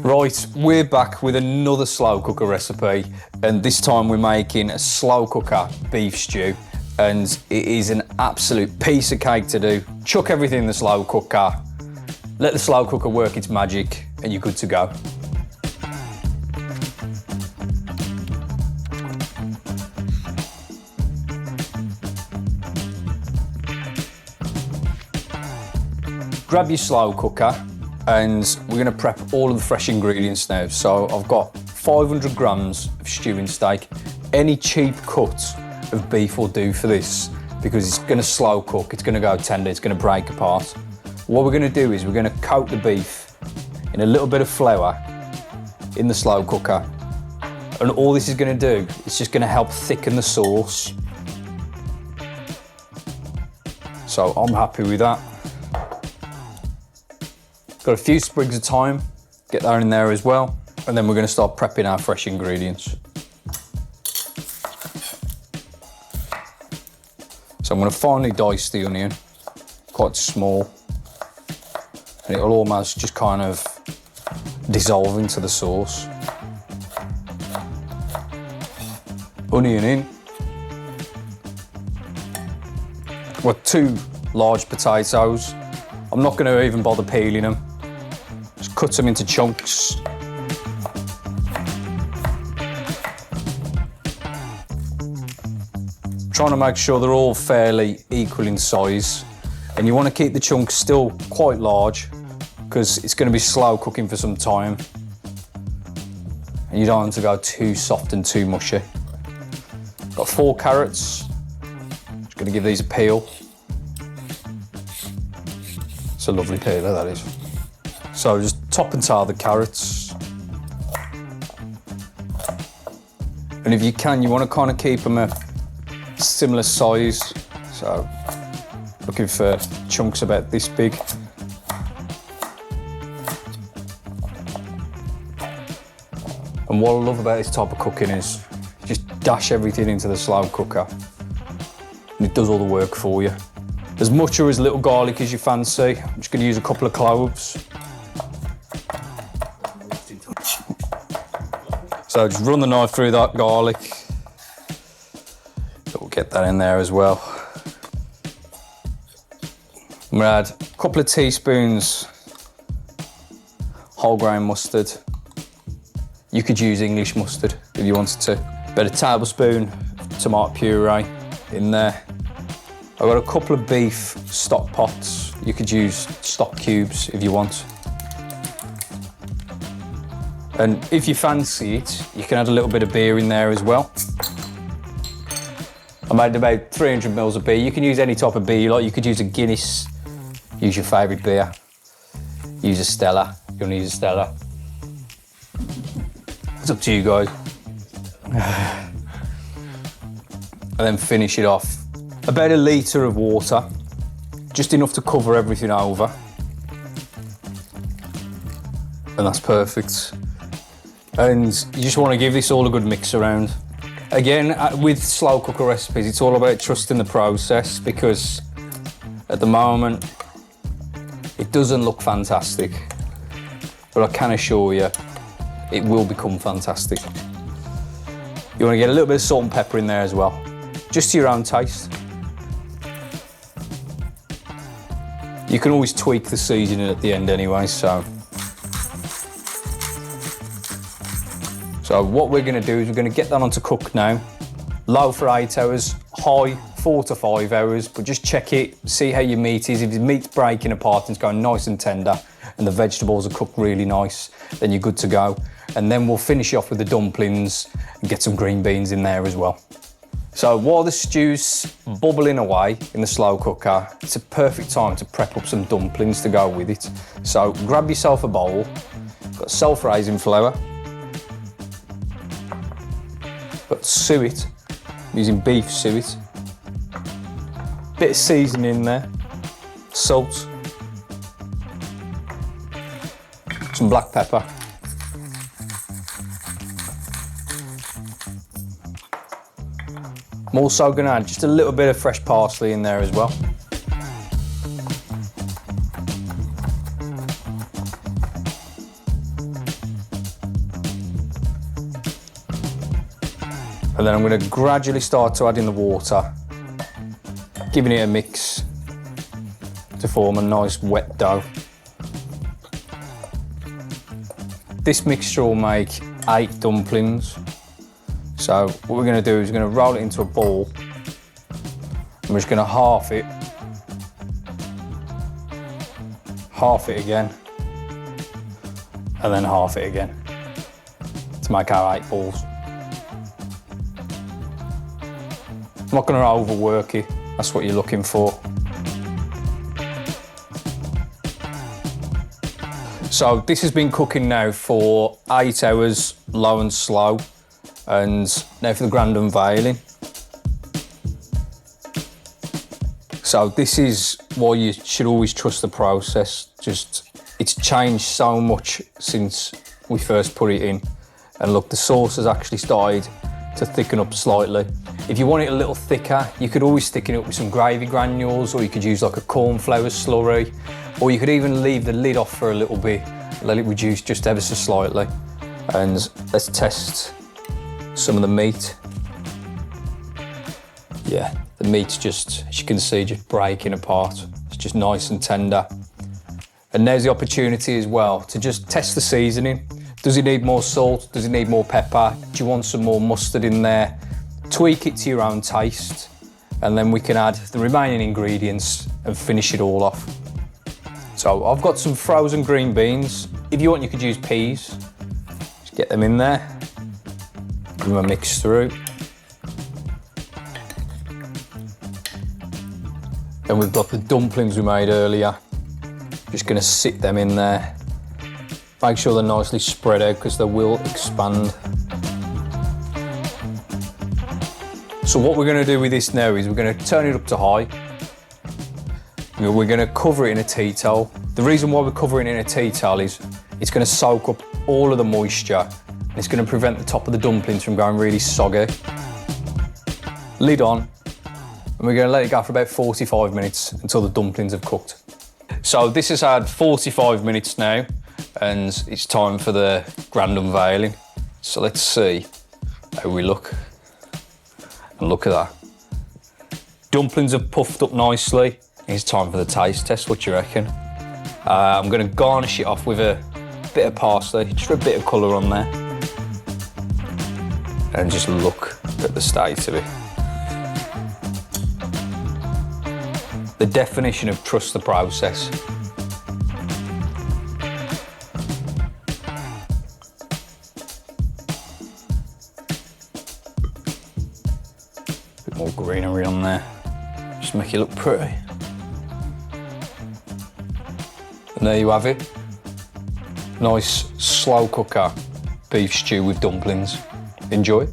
Right, we're back with another slow cooker recipe, and this time we're making a slow cooker beef stew, and it is an absolute piece of cake to do. Chuck everything in the slow cooker, let the slow cooker work its magic, and you're good to go. Grab your slow cooker, and we're going to prep all of the fresh ingredients now. So I've got 500 grams of stewing steak. Any cheap cut of beef will do for this because it's going to slow cook, it's going to go tender, it's going to break apart. What we're going to do is we're going to coat the beef in a little bit of flour in the slow cooker, and all this is going to do is just going to help thicken the sauce. So I'm happy with that. Got a few sprigs of thyme, get that in there as well, and then we're going to start prepping our fresh ingredients. So I'm going to finely dice the onion, quite small, and it'll almost just kind of dissolve into the sauce. Onion in. Got 2 large potatoes. I'm not going to even bother peeling them. Just cut them into chunks. Trying to make sure they're all fairly equal in size. And you want to keep the chunks still quite large because it's going to be slow cooking for some time. And you don't want to go too soft and too mushy. Got 4 carrots. Just going to give these a peel. It's a lovely peeler, that is. So just top and tail the carrots. And if you can, you want to kind of keep them a similar size. So looking for chunks about this big. And what I love about this type of cooking is you just dash everything into the slow cooker and it does all the work for you. As much or as little garlic as you fancy. I'm just going to use a couple of cloves. So just run the knife through that garlic. We'll get that in there as well. I'm going to add a couple of teaspoons wholegrain mustard. You could use English mustard if you wanted to. About a tablespoon of tomato puree in there. I've got a couple of beef stock pots. You could use stock cubes if you want. And if you fancy it, you can add a little bit of beer in there as well. I made about 300 ml of beer. You can use any type of beer you like. You could use a Guinness, use your favourite beer. Use a Stella, if you want to use a Stella. It's up to you guys. And then finish it off. About a litre of water, just enough to cover everything over. And that's perfect. And you just want to give this all a good mix around. Again, with slow cooker recipes, it's all about trusting the process because at the moment, it doesn't look fantastic. But I can assure you, it will become fantastic. You want to get a little bit of salt and pepper in there as well, just to your own taste. You can always tweak the seasoning at the end anyway, so what we're going to do is we're going to get that on to cook now. Low for 8 hours, high 4 to 5 hours, but just check it, see how your meat is. If the meat's breaking apart and it's going nice and tender and the vegetables are cooked really nice, then you're good to go. And then we'll finish off with the dumplings and get some green beans in there as well. So while the stew's bubbling away in the slow cooker, it's a perfect time to prep up some dumplings to go with it. So grab yourself a bowl, got self-raising flour, got suet, I'm using beef suet, bit of seasoning in there, salt, some black pepper. I'm also going to add just a little bit of fresh parsley in there as well. And then I'm going to gradually start to add in the water, giving it a mix to form a nice wet dough. This mixture will make 8 dumplings. So what we're going to do is we're going to roll it into a ball, and we're just going to half it again, and then half it again to make our 8 balls. I'm not going to overwork it, that's what you're looking for. So this has been cooking now for 8 hours, low and slow, and now for the grand unveiling. So this is why you should always trust the process. It's changed so much since we first put it in. And look, the sauce has actually started to thicken up slightly. If you want it a little thicker, you could always thicken it up with some gravy granules, or you could use like a cornflour slurry, or you could even leave the lid off for a little bit, let it reduce just ever so slightly. And let's test some of the meat. Yeah, the meat's just, as you can see, just breaking apart. It's just nice and tender. And there's the opportunity as well to just test the seasoning. Does it need more salt? Does it need more pepper? Do you want some more mustard in there? Tweak it to your own taste, and then we can add the remaining ingredients and finish it all off. So I've got some frozen green beans. If you want, you could use peas. Just get them in there, give them a mix through. And we've got the dumplings we made earlier. Just gonna sit them in there. Make sure they're nicely spread out because they will expand. So what we're gonna do with this now is we're gonna turn it up to high. We're gonna cover it in a tea towel. The reason why we're covering it in a tea towel is it's gonna soak up all of the moisture, and it's gonna prevent the top of the dumplings from going really soggy. Lid on, and we're gonna let it go for about 45 minutes until the dumplings have cooked. So this has had 45 minutes now, and it's time for the grand unveiling. So let's see how we look. And look at that. Dumplings have puffed up nicely. It's time for the taste test, what do you reckon? I'm gonna garnish it off with a bit of parsley, just for a bit of colour on there. And just look at the state of it. The definition of trust the process. Bit more greenery on there, just make it look pretty. And there you have it. Nice slow cooker beef stew with dumplings. Enjoy.